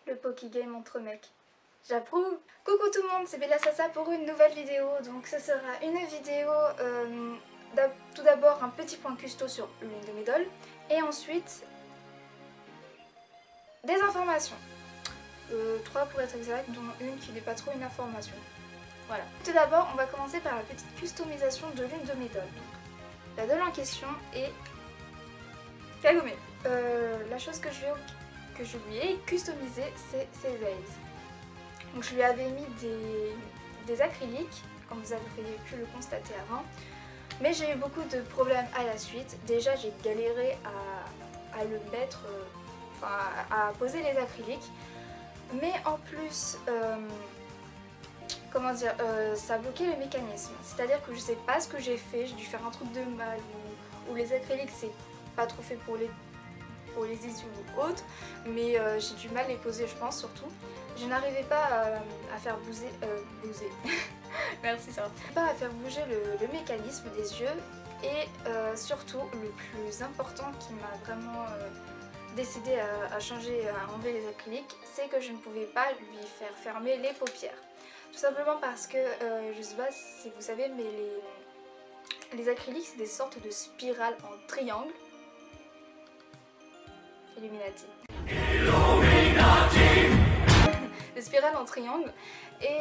le Pokégame entre mecs. J'approuve. Coucou tout le monde, c'est Bella Sassa pour une nouvelle vidéo. Donc ce sera une vidéo, tout d'abord un petit point custo sur l'une de mes dolls. Et ensuite, des informations. 3 pour être exact, dont une qui n'est pas trop une information. Voilà. Tout d'abord, on va commencer par la petite customisation de l'une de mes dolls. La doll en question est Kagome. La chose que je lui ai customisée, c'est ses ailes. Donc je lui avais mis des acryliques, comme vous avez pu le constater avant. Mais j'ai eu beaucoup de problèmes à la suite. Déjà, j'ai galéré à le mettre, à poser les acryliques. Mais en plus, comment dire, ça a bloqué le mécanisme. C'est-à-dire que je sais pas ce que j'ai fait, j'ai dû faire un truc de mal, ou les acryliques c'est pas trop fait pour les issues ou autres, mais j'ai du mal à les poser, je pense, surtout. Je n'arrivais pas à faire bouger, merci ça, pas à faire bouger le mécanisme des yeux, et surtout le plus important qui m'a vraiment décidé à changer, à enlever les acryliques, c'est que je ne pouvais pas lui faire fermer les paupières. Tout simplement parce que, je sais pas si vous savez, mais les acryliques c'est des sortes de spirales en triangle. Illuminati. Des spirales en triangle, et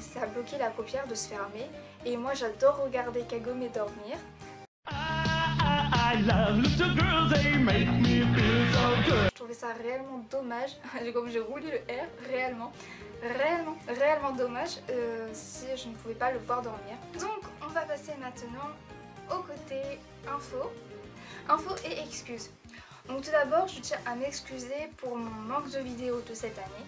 ça a bloqué la paupière de se fermer. Et moi j'adore regarder Kagome dormir. Je trouvais ça réellement dommage, comme j'ai roulé le R, réellement dommage si je ne pouvais pas le voir dormir. Donc on va passer maintenant au côté info et excuses. Donc tout d'abord, je tiens à m'excuser pour mon manque de vidéos de cette année.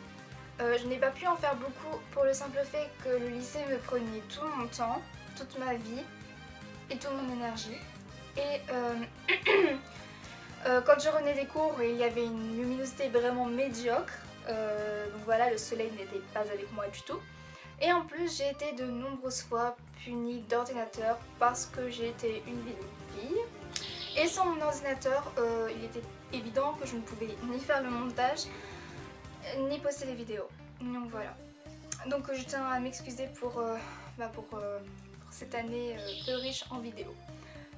Je n'ai pas pu en faire beaucoup pour le simple fait que le lycée me prenait tout mon temps, toute ma vie et toute mon énergie. Et quand je revenais des cours, il y avait une luminosité vraiment médiocre. Donc voilà, le soleil n'était pas avec moi du tout. Et en plus, j'ai été de nombreuses fois punie d'ordinateur parce que j'ai été une fille. Et sans mon ordinateur, il était évident que je ne pouvais ni faire le montage, ni poster les vidéos. Donc voilà. Donc je tiens à m'excuser pour cette année peu riche en vidéos.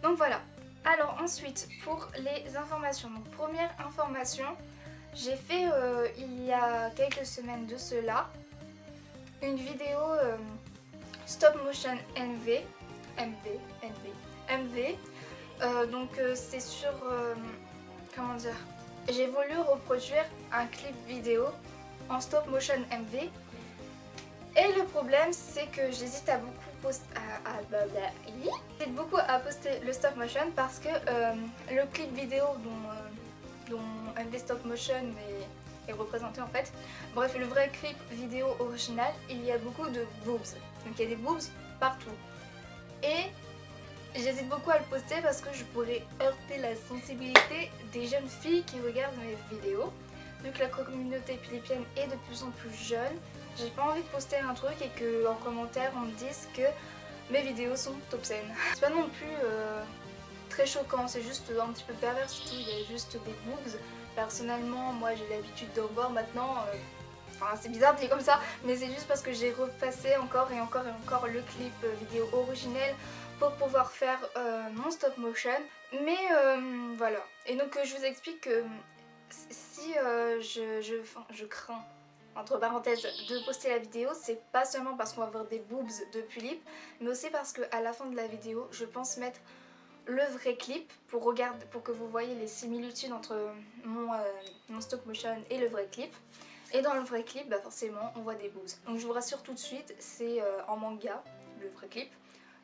Donc voilà. Alors ensuite, pour les informations. Donc première information, j'ai fait il y a quelques semaines de cela une vidéo stop motion MV. Donc c'est sur, comment dire, j'ai voulu reproduire un clip vidéo en stop motion MV, et le problème c'est que j'hésite à beaucoup poster le stop motion parce que le clip vidéo dont MV stop motion est représenté en fait, bref, le vrai clip vidéo original, il y a beaucoup de boobs, donc il y a des boobs partout, et j'hésite beaucoup à le poster parce que je pourrais heurter la sensibilité des jeunes filles qui regardent mes vidéos. Vu que la communauté philippienne est de plus en plus jeune, j'ai pas envie de poster un truc et que en commentaire on me dise que mes vidéos sont obscènes. C'est pas non plus très choquant, c'est juste un petit peu pervers, surtout il y a juste des boobs. Personnellement, moi j'ai l'habitude d'en voir maintenant. Enfin, c'est bizarre de dire comme ça, mais c'est juste parce que j'ai repassé encore et encore le clip vidéo originel pour pouvoir faire mon stop motion. Mais voilà. Et donc je vous explique que si je crains, entre parenthèses, de poster la vidéo, c'est pas seulement parce qu'on va voir des boobs de Philippe, mais aussi parce qu'à la fin de la vidéo, je pense mettre le vrai clip pour que vous voyez les similitudes entre mon stop motion et le vrai clip. Et dans le vrai clip, bah forcément, on voit des boobs. Donc je vous rassure tout de suite, c'est en manga, le vrai clip.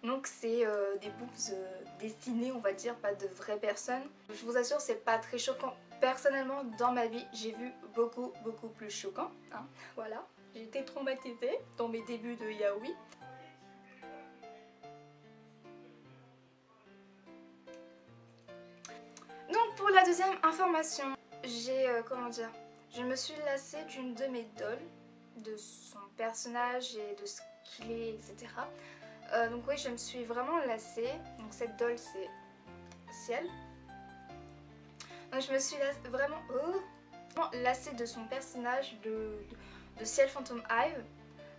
Donc c'est des boobs destinés, on va dire, pas de vraies personnes. Je vous assure, c'est pas très choquant. Personnellement, dans ma vie, j'ai vu beaucoup plus choquant. Hein. Voilà, j'ai été traumatisée dans mes débuts de yaoi. Donc pour la deuxième information, j'ai, comment dire, je me suis lassée d'une de mes dolls, de son personnage et de ce qu'il est, etc. Donc oui, je me suis vraiment lassée. Donc cette doll c'est Ciel. Donc je me suis lassée vraiment... Oh, lassée de son personnage de Ciel Phantom Hive.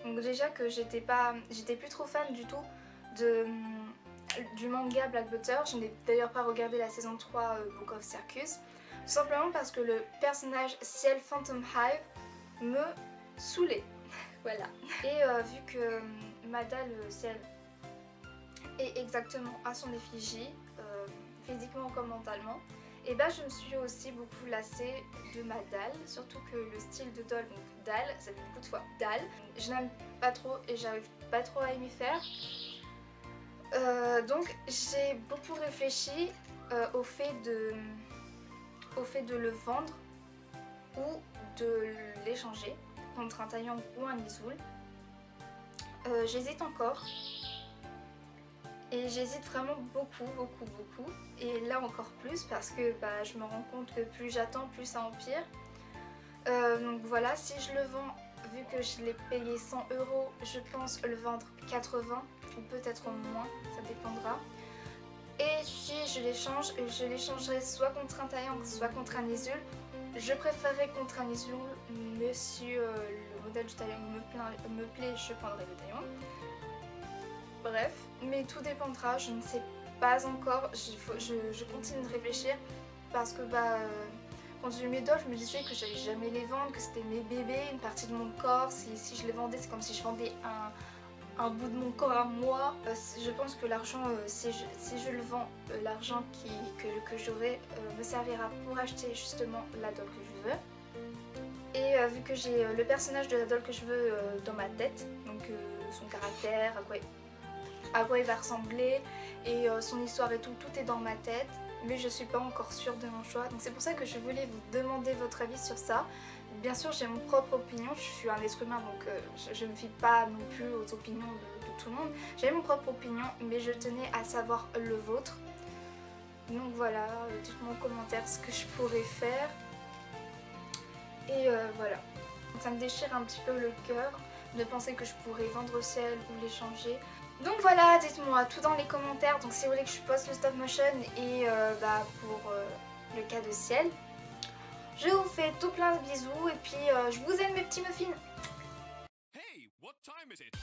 Donc déjà que j'étais plus trop fan du tout du manga Black Butter. Je n'ai d'ailleurs pas regardé la saison 3 Book of Circus. Tout simplement parce que le personnage Ciel Phantom Hive me saoulait. Voilà. Et vu que Madal Ciel est exactement à son effigie, physiquement comme mentalement, et bah je me suis aussi beaucoup lassée de ma dalle, surtout que le style de doll, donc dalle, ça fait beaucoup de fois dalle, je n'aime pas trop et j'arrive pas trop à m'y faire. Donc j'ai beaucoup réfléchi au fait de le vendre ou de l'échanger contre un Taeyang ou un Isoul. J'hésite encore. Et j'hésite vraiment beaucoup. Et là encore plus parce que bah, je me rends compte que plus j'attends, plus ça empire. Donc voilà, si je le vends, vu que je l'ai payé 100 €, je pense le vendre 80 ou peut-être moins, ça dépendra. Et si je l'échange, je l'échangerai soit contre un Taeyang, soit contre un Isul. Je préférerais contre un Isul, mais si le modèle du Taeyang me plaît, je prendrai le Taeyang. Bref, mais tout dépendra, je ne sais pas encore, je continue de réfléchir parce que bah, quand j'ai eu mes dolls, je me disais que j'allais jamais les vendre, que c'était mes bébés, une partie de mon corps, si je les vendais c'est comme si je vendais un bout de mon corps à moi. Je pense que l'argent, si je le vends, l'argent que j'aurai me servira pour acheter justement la doll que je veux. Et vu que j'ai le personnage de la doll que je veux dans ma tête, donc son caractère, à quoi il va ressembler et son histoire et tout est dans ma tête, mais je suis pas encore sûre de mon choix, donc c'est pour ça que je voulais vous demander votre avis sur ça. Bien sûr j'ai mon propre opinion, je suis un être humain donc je ne me fie pas non plus aux opinions de tout le monde. J'ai mon propre opinion mais je tenais à savoir le vôtre. Donc voilà, dites-moi en commentaire ce que je pourrais faire. Et voilà, ça me déchire un petit peu le cœur de penser que je pourrais vendre Ciel ou l'échanger. Donc voilà, dites-moi tout dans les commentaires, donc si vous voulez que je poste le stop motion et bah, pour le cas de Ciel. Je vous fais tout plein de bisous et puis je vous aime mes petits muffins. Hey, what time is it?